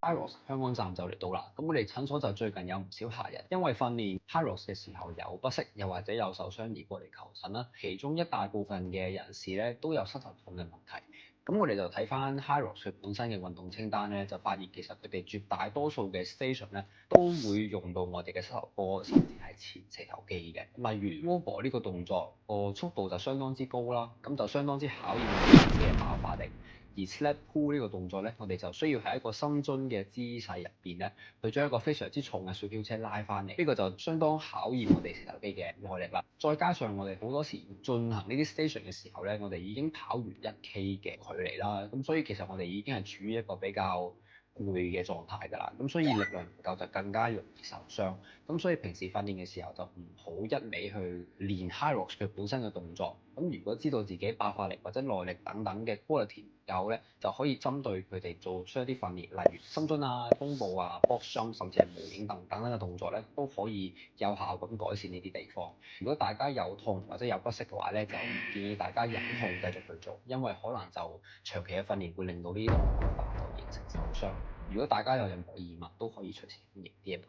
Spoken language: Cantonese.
Hyros 香港站就嚟到啦，咁我哋診所就最近有唔少客人因為訓練 Hyros 嘅時候有不適，又或者有受傷而過嚟求診啦。其中一大部分嘅人士咧都有膝頭痛嘅問題。咁我哋就睇翻 Hyros 佢本身嘅運動清單咧，就發現其實佢哋絕大多數嘅 station 咧都會用到我哋嘅膝頭哥，甚至係前四頭肌嘅。例如 Wobble 呢個動作，個速度就相當之高啦，咁就相當之考驗我哋自己嘅爆發力。而 sled pull 呢個動作咧，我哋就需要喺一個深蹲嘅姿勢入邊咧，去將一個非常之重嘅水漂車拉翻嚟，呢個就相當考驗我哋四頭肌嘅耐力啦。再加上我哋好多時進行呢啲 station 嘅時候咧，我哋已經跑完1K 嘅距離啦，咁所以其實我哋已經係處於一個比較攰嘅狀態㗎啦，咁所以力量唔夠就更加容易受傷。咁所以平時訓練嘅時候就唔好一味去練 Hyros 佢本身嘅動作。咁如果知道自己爆發力或者耐力等等嘅 quality 唔夠咧，就可以針對佢哋做出一啲訓練，例如深蹲啊、弓步啊、box jump 甚至係無影等等嘅動作咧，都可以有效咁改善呢啲地方。如果大家有痛或者有不適嘅話咧，就建議大家忍痛繼續去做，因為可能就長期嘅訓練會令到呢啲動作形成受傷。如果大家有任何疑問，都可以隨時歡迎 DM。